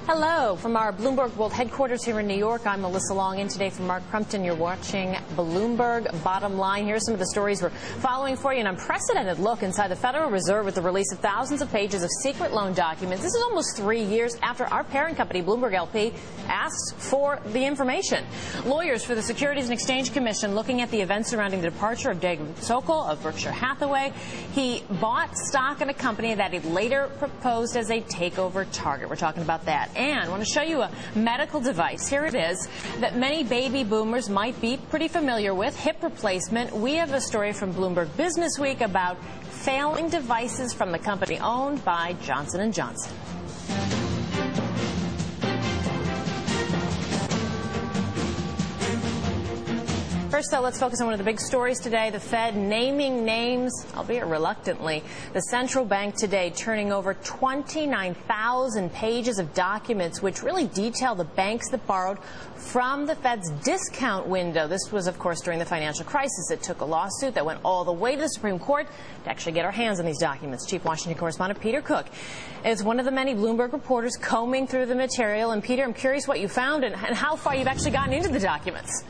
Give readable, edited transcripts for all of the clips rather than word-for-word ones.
Hello from our Bloomberg World headquarters here in New York. I'm Melissa Long, in today for Mark Crumpton. You're watching Bloomberg Bottom Line. Here's some of the stories we're following for you. An unprecedented look inside the Federal Reserve with the release of thousands of pages of secret loan documents. This is almost 3 years after our parent company, Bloomberg LP, asked for the information. Lawyers for the Securities and Exchange Commission looking at the events surrounding the departure of David Sokol of Berkshire Hathaway. He bought stock in a company that he later proposed as a takeover target. We're talking about that. And I want to show you a medical device. Here it is that many baby boomers might be pretty familiar with, hip replacement. We have a story from Bloomberg Business Week about failing devices from the company owned by Johnson & Johnson. First, though, let's focus on one of the big stories today, the Fed naming names, albeit reluctantly. The central bank today turning over 29,000 pages of documents which really detail the banks that borrowed from the Fed's discount window. This was, of course, during the financial crisis. It took a lawsuit that went all the way to the Supreme Court to actually get our hands on these documents. Chief Washington correspondent Peter Cook is one of the many Bloomberg reporters combing through the material. And, Peter, I'm curious what you found and how far you've actually gotten into the documents.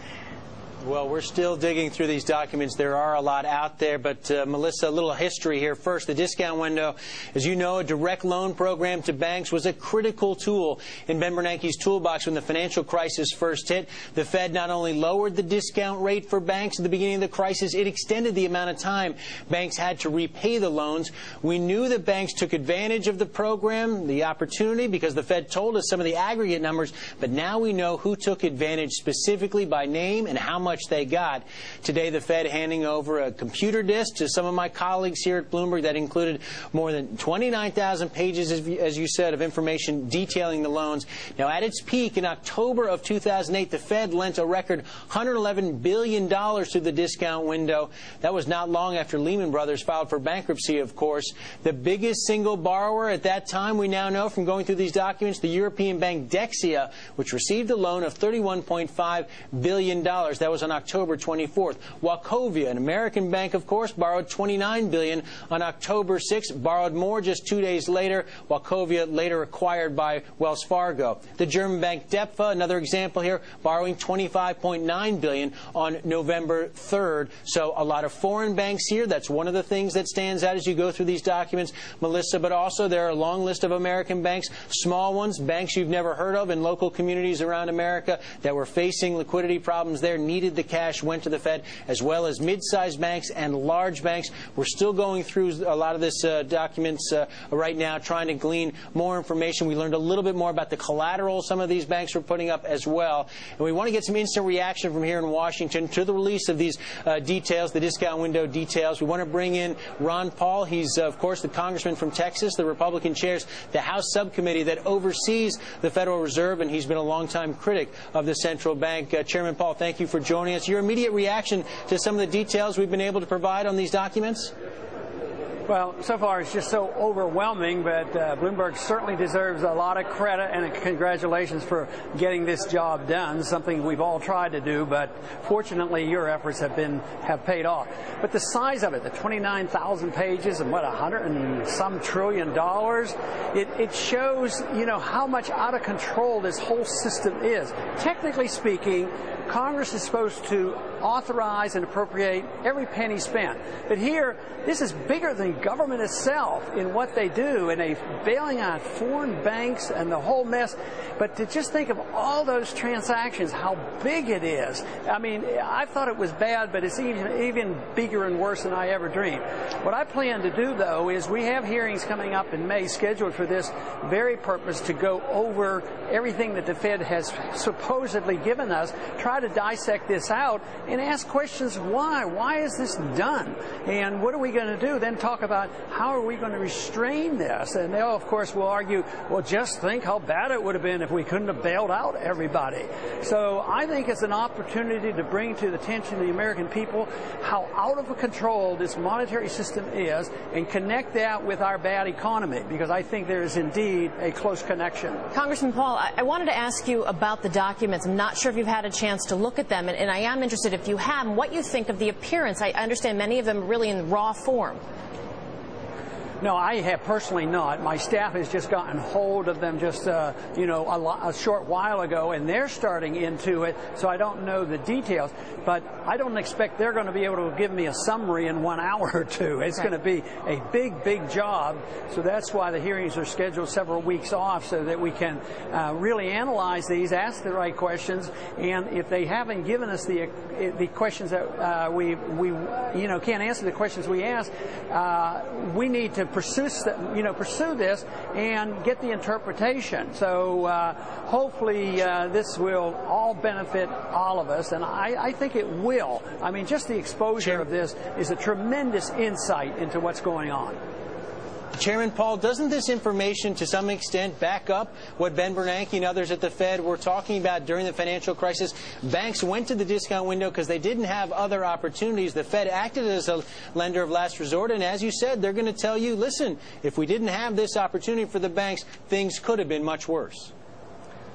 Well, we're still digging through these documents. There are a lot out there, but Melissa, a little history here. First, the discount window. As you know, a direct loan program to banks was a critical tool in Ben Bernanke's toolbox when the financial crisis first hit. The Fed not only lowered the discount rate for banks at the beginning of the crisis, it extended the amount of time banks had to repay the loans. We knew that banks took advantage of the program, the opportunity, because the Fed told us some of the aggregate numbers, but now we know who took advantage specifically by name and how much they got. Today, the Fed handing over a computer disk to some of my colleagues here at Bloomberg that included more than 29,000 pages, as you said, of information detailing the loans. Now, at its peak in October of 2008, the Fed lent a record $111 billion through the discount window. That was not long after Lehman Brothers filed for bankruptcy, of course. The biggest single borrower at that time, we now know from going through these documents, the European bank Dexia, which received a loan of $31.5 billion. That was on October 24th. Wachovia, an American bank, of course, borrowed $29 billion on October 6th, borrowed more just 2 days later. Wachovia later acquired by Wells Fargo. The German bank DEPFA, another example here, borrowing $25.9 billion on November 3rd. So a lot of foreign banks here. That's one of the things that stands out as you go through these documents, Melissa. But also there are a long list of American banks, small ones, banks you've never heard of in local communities around America that were facing liquidity problems there, needed the cash, went to the Fed, as well as mid-sized banks and large banks. We're still going through a lot of this documents right now, trying to glean more information. We learned a little bit more about the collateral some of these banks were putting up as well. And we want to get some instant reaction from here in Washington to the release of these details, the discount window details. We want to bring in Ron Paul. He's, of course, the congressman from Texas. The Republican chairs the House subcommittee that oversees the Federal Reserve, and he's been a longtime critic of the central bank. Chairman Paul, thank you for joining us. Your immediate reaction to some of the details we've been able to provide on these documents? Well, so far it's just so overwhelming, but Bloomberg certainly deserves a lot of credit and congratulations for getting this job done, something we've all tried to do, but fortunately your efforts have paid off. But the size of it, the 29,000 pages and what, $100 and some trillion, it shows, you know, how much out of control this whole system is. Technically speaking, Congress is supposed to authorize and appropriate every penny spent. But here, this is bigger than government itself in what they do, and they bailing out foreign banks and the whole mess. But to just think of all those transactions, how big it is. I mean, I thought it was bad, but it's even bigger and worse than I ever dreamed. What I plan to do, though, is we have hearings coming up in May scheduled for this very purpose, to go over everything that the Fed has supposedly given us, try to dissect this out, and ask questions why. Why is this done? And what are we going to do? Then talk about how are we going to restrain this? And they'll, of course, will argue, well, just think how bad it would have been if we couldn't have bailed out everybody. So I think it's an opportunity to bring to the attention of the American people how out of control this monetary system is, and connect that with our bad economy, because I think there is indeed a close connection. Congressman Paul, I wanted to ask you about the documents. I'm not sure if you've had a chance to look at them, and I am interested, if you have, what you think of the appearance. I understand many of them really in raw form. No, I have personally not. My staff has just gotten hold of them just, a short while ago, and they're starting into it, so I don't know the details. But I don't expect they're going to be able to give me a summary in 1 hour or two. It's going to be a big, big job. So that's why the hearings are scheduled several weeks off, so that we can really analyze these, ask the right questions, and if they haven't given us the questions that we can't answer the questions we ask, we need to pursue this and get the interpretation. So hopefully this will all benefit all of us, and I think it will. I mean, just the exposure of this is a tremendous insight into what's going on. Chairman Paul, doesn't this information to some extent back up what Ben Bernanke and others at the Fed were talking about during the financial crisis? Banks went to the discount window because they didn't have other opportunities. The Fed acted as a lender of last resort, and as you said, they're going to tell you, listen, if we didn't have this opportunity for the banks, things could have been much worse.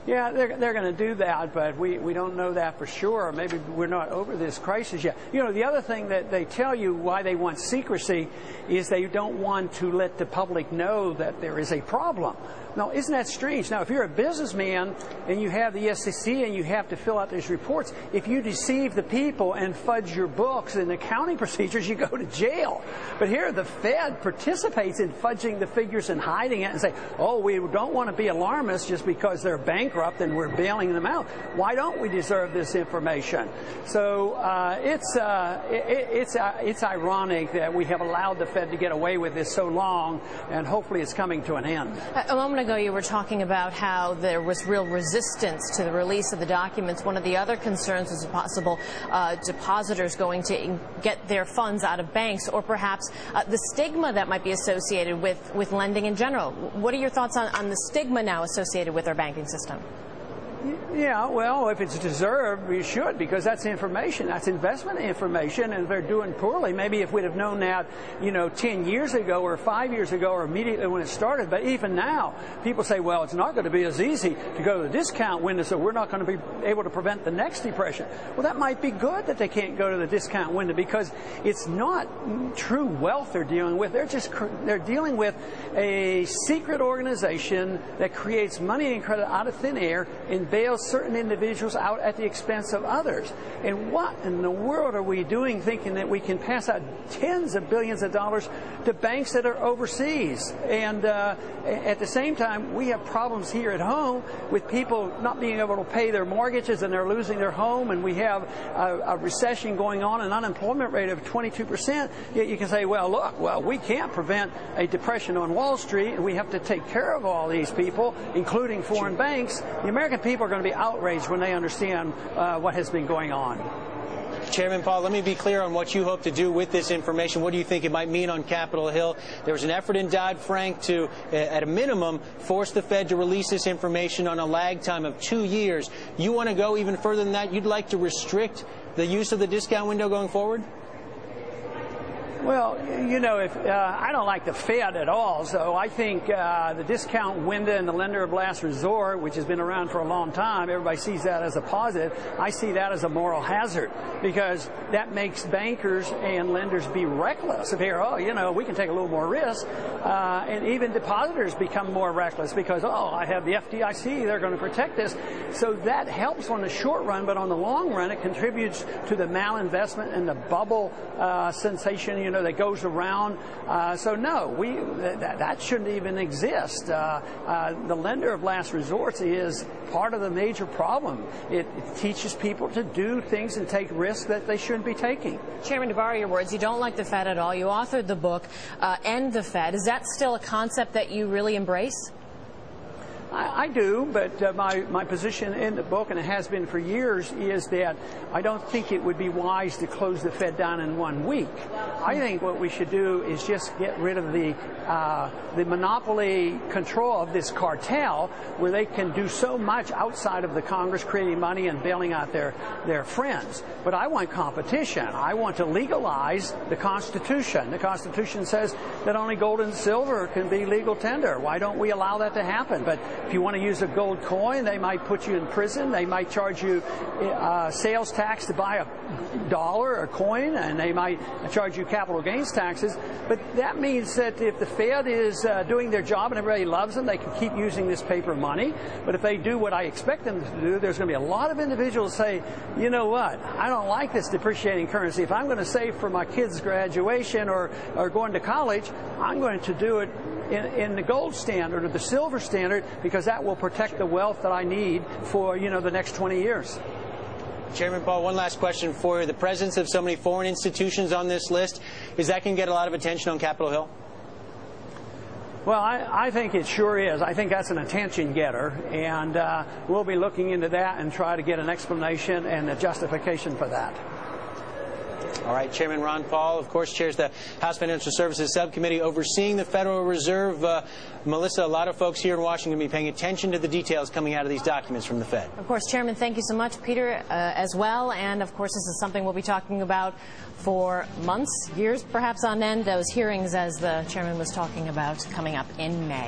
Yeah, they're going to do that, but we don't know that for sure. Maybe we're not over this crisis yet. You know, the other thing that they tell you why they want secrecy is they don't want to let the public know that there is a problem. Now, isn't that strange? Now, if you're a businessman and you have the SEC and you have to fill out these reports, if you deceive the people and fudge your books and accounting procedures, you go to jail. But here, the Fed participates in fudging the figures and hiding it and say, oh, we don't want to be alarmists just because they're bankrupt and we're bailing them out. Why don't we deserve this information? So it's ironic that we have allowed the Fed to get away with this so long, and hopefully it's coming to an end. A moment ago, you were talking about how there was real resistance to the release of the documents. One of the other concerns was possible depositors going to get their funds out of banks, or perhaps the stigma that might be associated with lending in general. What are your thoughts on the stigma now associated with our banking system? Yeah, well, if it's deserved, we should, because that's information. That's investment information, and if they're doing poorly, maybe if we'd have known that, 10 years ago or 5 years ago or immediately when it started. But even now, people say, well, it's not going to be as easy to go to the discount window, so we're not going to be able to prevent the next depression. Well, that might be good that they can't go to the discount window, because it's not true wealth they're dealing with. They're dealing with a secret organization that creates money and credit out of thin air and bails certain individuals out at the expense of others. And what in the world are we doing thinking that we can pass out tens of billions of dollars to banks that are overseas? And at the same time, we have problems here at home with people not being able to pay their mortgages, and they're losing their home, and we have a recession going on, an unemployment rate of 22%. Yet you can say, well, look, we can't prevent a depression on Wall Street, and we have to take care of all these people, including foreign banks. The American people are going to be outraged when they understand what has been going on. Chairman Paul, let me be clear on what you hope to do with this information. What do you think it might mean on Capitol Hill? There was an effort in Dodd-Frank to, at a minimum, force the Fed to release this information on a lag time of 2 years. You want to go even further than that? You'd like to restrict the use of the discount window going forward? Well, if I don't like the Fed at all, so I think the discount window and the lender of last resort, which has been around for a long time, everybody sees that as a positive. I see that as a moral hazard, because that makes bankers and lenders be reckless. If here, we can take a little more risk, and even depositors become more reckless because, I have the FDIC, they're going to protect this. So that helps on the short run, but on the long run, it contributes to the malinvestment and the bubble sensation, that goes around. So no, that shouldn't even exist. The lender of last resort is part of the major problem. It teaches people to do things and take risks that they shouldn't be taking. Chairman, to borrow your words, you don't like the Fed at all. You authored the book, End the Fed. Is that still a concept that you really embrace? I do, but my position in the book, and it has been for years, is that I don't think it would be wise to close the Fed down in 1 week. I think what we should do is just get rid of the monopoly control of this cartel, where they can do so much outside of the Congress, creating money and bailing out their friends. But I want competition. I want to legalize the Constitution. The Constitution says that only gold and silver can be legal tender. Why don't we allow that to happen? But If you want to use a gold coin, they might put you in prison. They might charge you sales tax to buy a dollar, a coin, and they might charge you capital gains taxes. But that means that if the Fed is doing their job and everybody loves them, they can keep using this paper money. But if they do what I expect them to do, there's going to be a lot of individuals say, you know what, I don't like this depreciating currency. If I'm going to save for my kids' graduation or going to college, I'm going to do it in the gold standard or the silver standard, because that will protect the wealth that I need for, the next 20 years. Chairman Paul, one last question for you. The presence of so many foreign institutions on this list, is that going to get a lot of attention on Capitol Hill? Well, I think it sure is. I think that's an attention getter, and we'll be looking into that and try to get an explanation and a justification for that. All right, Chairman Ron Paul, of course, chairs the House Financial Services Subcommittee overseeing the Federal Reserve. Melissa, a lot of folks here in Washington will be paying attention to the details coming out of these documents from the Fed. Of course, Chairman, thank you so much. Peter, as well. And, of course, this is something we'll be talking about for months, years, perhaps on end, those hearings, as the Chairman was talking about, coming up in May.